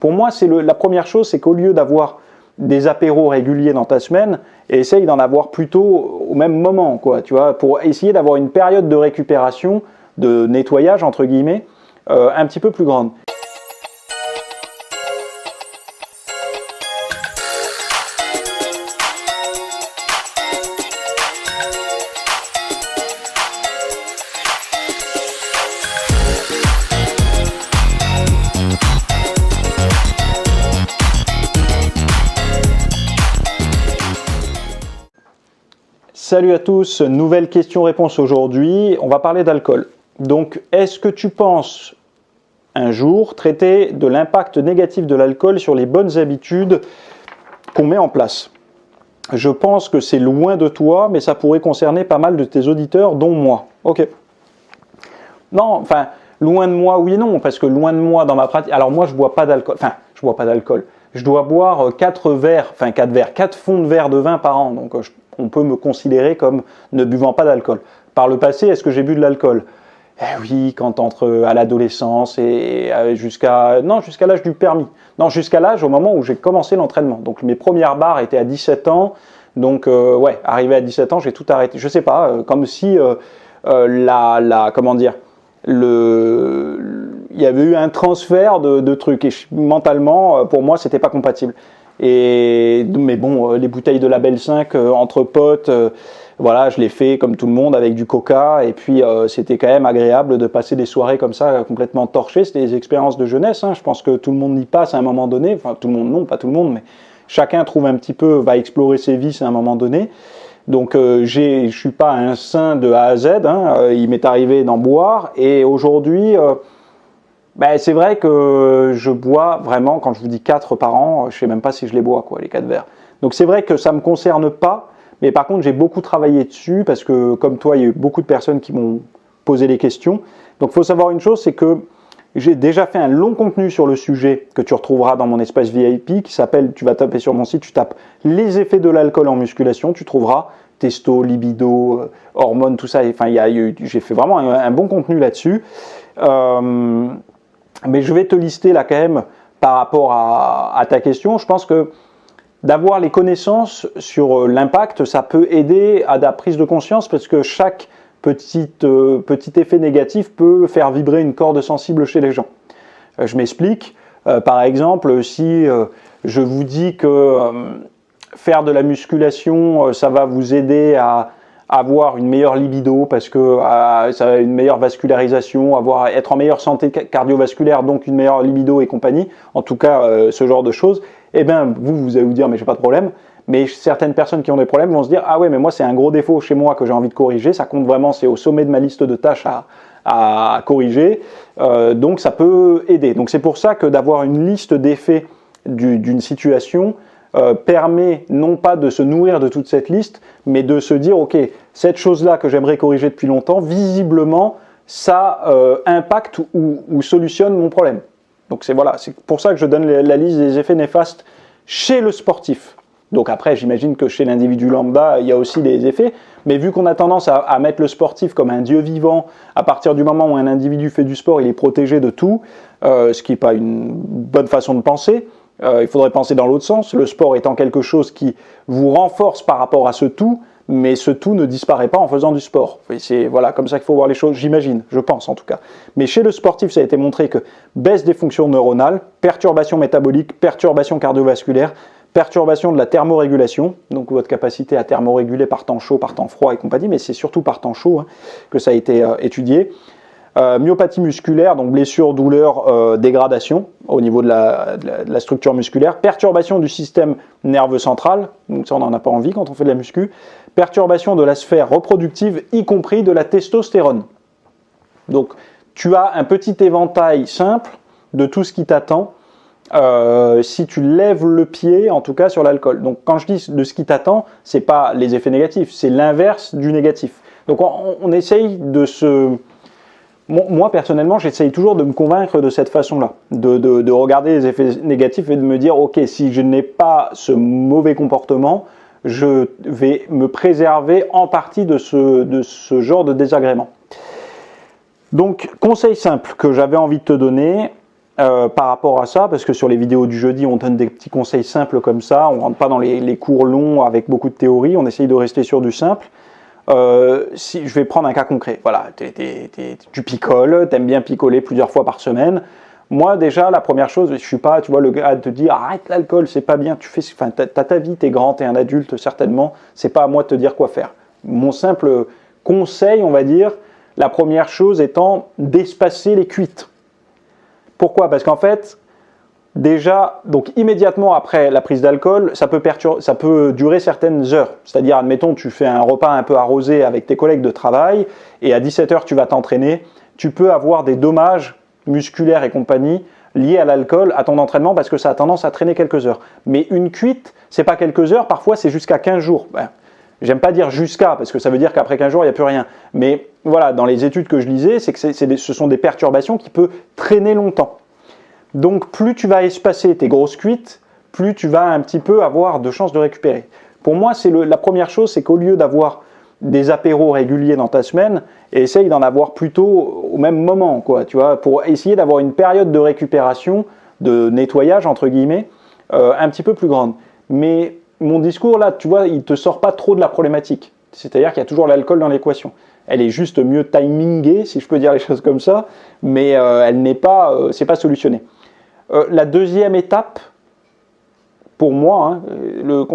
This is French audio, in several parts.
Pour moi, la première chose, c'est qu'au lieu d'avoir des apéros réguliers dans ta semaine, essaye d'en avoir plutôt au même moment, quoi, tu vois, pour essayer d'avoir une période de récupération, de nettoyage, entre guillemets, un petit peu plus grande. Salut à tous, nouvelle question-réponse aujourd'hui. On va parler d'alcool. Donc, est-ce que tu penses un jour traiter de l'impact négatif de l'alcool sur les bonnes habitudes qu'on met en place? Je pense que c'est loin de toi, mais ça pourrait concerner pas mal de tes auditeurs, dont moi. Ok. Non, enfin, loin de moi, oui et non, parce que loin de moi dans ma pratique. Alors moi, je bois pas d'alcool. Enfin, je bois pas d'alcool. Je dois boire 4 fonds de verre de vin par an. Donc, on peut me considérer comme ne buvant pas d'alcool. Par le passé, est-ce que j'ai bu de l'alcool? Oui, à l'adolescence et jusqu'à l'âge du permis. Non, jusqu'à l'âge au moment où j'ai commencé l'entraînement. Donc mes premières barres étaient à 17 ans. Donc arrivé à 17 ans, j'ai tout arrêté. Je sais pas, comme si comment dire, il y avait eu un transfert de trucs et mentalement, pour moi, c'était pas compatible. Mais bon, les bouteilles de Label 5 entre potes, voilà, je l'ai fait comme tout le monde avec du coca et puis c'était quand même agréable de passer des soirées comme ça complètement torchées. C'était des expériences de jeunesse, hein. Je pense que tout le monde y passe à un moment donné. Enfin, tout le monde, non, pas tout le monde, mais chacun trouve un petit peu, va explorer ses vices à un moment donné. Donc je suis pas un saint de A à Z, hein. Il m'est arrivé d'en boire et aujourd'hui... c'est vrai que je bois vraiment, quand je vous dis 4 par an, je sais même pas si je les bois, quoi, les 4 verres. Donc c'est vrai que ça me concerne pas, mais par contre j'ai beaucoup travaillé dessus parce que comme toi, il y a eu beaucoup de personnes qui m'ont posé les questions. Donc il faut savoir une chose, c'est que j'ai déjà fait un long contenu sur le sujet que tu retrouveras dans mon espace VIP qui s'appelle, tu vas taper sur mon site, tu tapes les effets de l'alcool en musculation, tu trouveras testo, libido, hormones, tout ça. Enfin, j'ai fait vraiment un bon contenu là-dessus. Mais je vais te lister là quand même par rapport à ta question. Je pense que d'avoir les connaissances sur l'impact, ça peut aider à la prise de conscience parce que chaque petit effet négatif peut faire vibrer une corde sensible chez les gens. Je m'explique. Par exemple, si je vous dis que faire de la musculation, ça va vous aider à avoir une meilleure libido parce que ça a une meilleure vascularisation, être en meilleure santé cardiovasculaire, donc une meilleure libido et compagnie, en tout cas ce genre de choses, eh bien vous allez vous dire mais j'ai pas de problème, mais certaines personnes qui ont des problèmes vont se dire ah ouais mais moi c'est un gros défaut chez moi que j'ai envie de corriger, ça compte vraiment, c'est au sommet de ma liste de tâches à corriger, donc ça peut aider. Donc c'est pour ça que d'avoir une liste d'effets d'une situation permet non pas de se nourrir de toute cette liste, mais de se dire, ok, cette chose-là que j'aimerais corriger depuis longtemps, visiblement, ça impacte ou solutionne mon problème. Donc c'est pour ça que je donne la liste des effets néfastes chez le sportif. Donc après, j'imagine que chez l'individu lambda, il y a aussi des effets, mais vu qu'on a tendance à mettre le sportif comme un dieu vivant, à partir du moment où un individu fait du sport, il est protégé de tout, ce qui n'est pas une bonne façon de penser. Il faudrait penser dans l'autre sens, le sport étant quelque chose qui vous renforce par rapport à ce tout, mais ce tout ne disparaît pas en faisant du sport. C'est comme ça qu'il faut voir les choses, j'imagine, je pense en tout cas. Mais chez le sportif, ça a été montré que baisse des fonctions neuronales, perturbation métabolique, perturbation cardiovasculaire, perturbation de la thermorégulation, donc votre capacité à thermoréguler par temps chaud, par temps froid et compagnie, mais c'est surtout par temps chaud que ça a été étudié. Myopathie musculaire, donc blessure, douleur, dégradation au niveau de la structure musculaire, perturbation du système nerveux central, donc ça on n'en a pas envie quand on fait de la muscu, perturbation de la sphère reproductive, y compris de la testostérone. Donc tu as un petit éventail simple de tout ce qui t'attend si tu lèves le pied, en tout cas sur l'alcool. Donc quand je dis de ce qui t'attend, c'est pas les effets négatifs, c'est l'inverse du négatif. Donc on essaye de se... Moi, personnellement, j'essaye toujours de me convaincre de cette façon-là, de regarder les effets négatifs et de me dire, ok, si je n'ai pas ce mauvais comportement, je vais me préserver en partie de ce genre de désagrément. Donc, conseil simple que j'avais envie de te donner, par rapport à ça, parce que sur les vidéos du jeudi, on donne des petits conseils simples comme ça, on ne rentre pas dans les cours longs avec beaucoup de théorie, on essaye de rester sur du simple. Si je vais prendre un cas concret, voilà, tu picoles, t'aimes bien picoler plusieurs fois par semaine. Moi déjà, la première chose, je suis pas, tu vois, le gars te dit arrête l'alcool, c'est pas bien, tu fais, enfin, t'as ta vie, t'es grand, t'es un adulte certainement, c'est pas à moi de te dire quoi faire. Mon simple conseil, on va dire, la première chose étant d'espacer les cuites. Pourquoi? Parce qu'en fait, déjà, donc immédiatement après la prise d'alcool, ça peut durer certaines heures. C'est-à-dire, admettons, tu fais un repas un peu arrosé avec tes collègues de travail et à 17h tu vas t'entraîner, tu peux avoir des dommages musculaires et compagnie liés à l'alcool, à ton entraînement, parce que ça a tendance à traîner quelques heures. Mais une cuite, c'est pas quelques heures, parfois c'est jusqu'à 15 jours. Ben, j'aime pas dire jusqu'à, parce que ça veut dire qu'après 15 jours, il n'y a plus rien. Mais voilà, dans les études que je lisais, c'est que ce sont des perturbations qui peuvent traîner longtemps. Donc plus tu vas espacer tes grosses cuites, plus tu vas un petit peu avoir de chances de récupérer. Pour moi, la première chose, c'est qu'au lieu d'avoir des apéros réguliers dans ta semaine, essaye d'en avoir plutôt au même moment, quoi, tu vois, pour essayer d'avoir une période de récupération, de nettoyage, entre guillemets, un petit peu plus grande. Mais mon discours, là, tu vois, il ne te sort pas trop de la problématique. C'est-à-dire qu'il y a toujours l'alcool dans l'équation. Elle est juste mieux timingée, si je peux dire les choses comme ça, mais elle n'est pas, c'est pas solutionné. La deuxième étape, pour moi,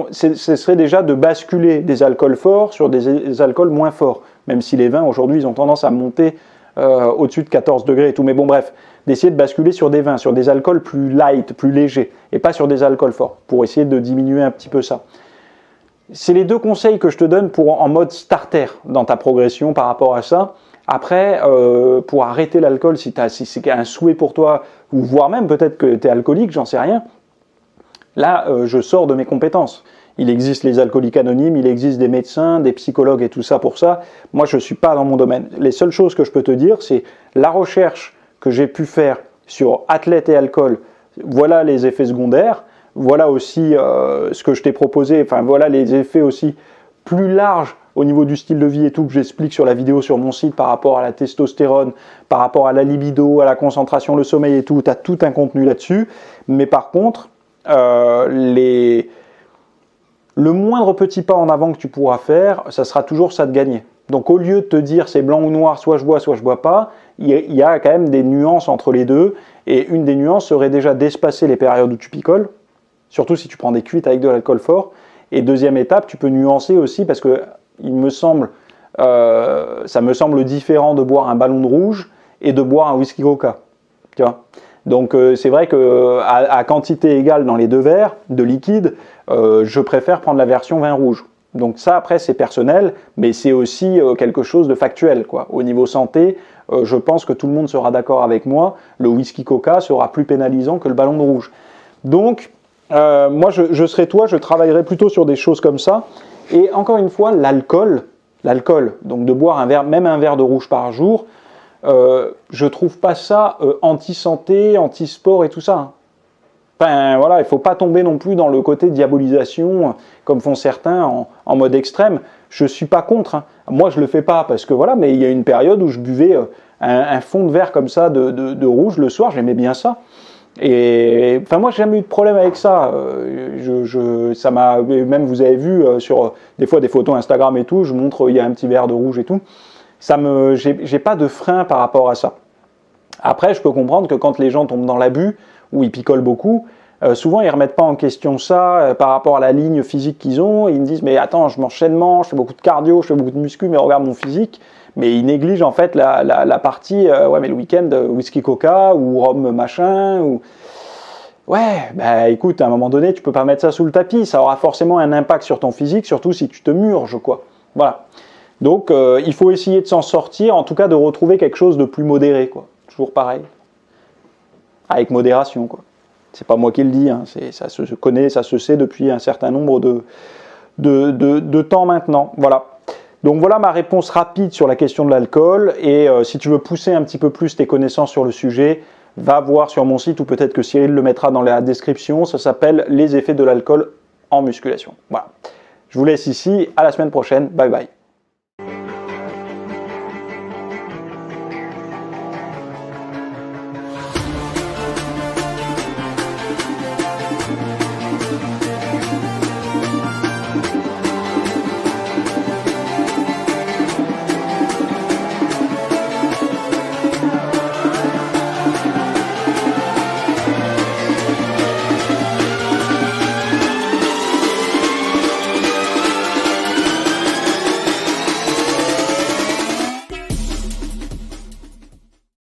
ce serait déjà de basculer des alcools forts sur des alcools moins forts, même si les vins aujourd'hui ils ont tendance à monter au-dessus de 14 degrés et tout, mais bon bref, d'essayer de basculer sur des vins, sur des alcools plus light, plus légers, et pas sur des alcools forts, pour essayer de diminuer un petit peu ça. C'est les deux conseils que je te donne en mode starter dans ta progression par rapport à ça. Après, pour arrêter l'alcool, si c'est un souhait pour toi, ou voire même peut-être que tu es alcoolique, j'en sais rien, là, je sors de mes compétences. Il existe les alcooliques anonymes, il existe des médecins, des psychologues et tout ça pour ça. Moi, je ne suis pas dans mon domaine. Les seules choses que je peux te dire, c'est la recherche que j'ai pu faire sur athlète et alcool. Voilà les effets secondaires. Voilà aussi ce que je t'ai proposé. Enfin, voilà les effets aussi plus larges au niveau du style de vie et tout que j'explique sur la vidéo sur mon site par rapport à la testostérone, par rapport à la libido, à la concentration, le sommeil et tout. Tu as tout un contenu là-dessus. Mais par contre, le moindre petit pas en avant que tu pourras faire, ça sera toujours ça de gagner. Donc au lieu de te dire c'est blanc ou noir, soit je bois pas, il y a quand même des nuances entre les deux. Et une des nuances serait déjà d'espacer les périodes où tu picoles, surtout si tu prends des cuites avec de l'alcool fort. Et deuxième étape, tu peux nuancer aussi parce que ça me semble différent de boire un ballon de rouge et de boire un whisky coca. Tu vois ? Donc c'est vrai qu'à quantité égale dans les deux verres de liquide, je préfère prendre la version vin rouge. Donc ça après c'est personnel, mais c'est aussi quelque chose de factuel, quoi. Au niveau santé, je pense que tout le monde sera d'accord avec moi, le whisky coca sera plus pénalisant que le ballon de rouge. Donc moi je serais toi, je travaillerais plutôt sur des choses comme ça. Et encore une fois, l'alcool, donc de boire même un verre de rouge par jour, je trouve pas ça anti-santé, anti-sport et tout ça. Hein. Enfin voilà, il ne faut pas tomber non plus dans le côté diabolisation, comme font certains en mode extrême. Je ne suis pas contre. Hein. Moi, je ne le fais pas parce que voilà, mais il y a une période où je buvais un fond de verre comme ça de rouge le soir, j'aimais bien ça. Et enfin moi j'ai jamais eu de problème avec ça. Ça m'a même vous avez vu sur des fois des photos Instagram et tout, je montre il y a un petit verre de rouge et tout. J'ai pas de frein par rapport à ça. Après je peux comprendre que quand les gens tombent dans l'abus ou ils picolent beaucoup, souvent ils remettent pas en question ça par rapport à la ligne physique qu'ils ont. Ils me disent mais attends je m'enchaînement, je fais beaucoup de cardio, je fais beaucoup de muscu, mais regarde mon physique. Mais ils négligent en fait la partie, ouais mais le week-end, whisky coca ou rhum machin, ou... Ouais, bah écoute, à un moment donné, tu peux pas mettre ça sous le tapis, ça aura forcément un impact sur ton physique, surtout si tu te murges, quoi. Voilà. Donc il faut essayer de s'en sortir, en tout cas de retrouver quelque chose de plus modéré, quoi. Toujours pareil. Avec modération, quoi. C'est pas moi qui le dis, hein. Ça se connaît, ça se sait depuis un certain nombre de temps maintenant. Voilà. Donc voilà ma réponse rapide sur la question de l'alcool et si tu veux pousser un petit peu plus tes connaissances sur le sujet, va voir sur mon site ou peut-être que Cyril le mettra dans la description, ça s'appelle Les effets de l'alcool en musculation. Voilà. Je vous laisse ici, à la semaine prochaine, bye bye.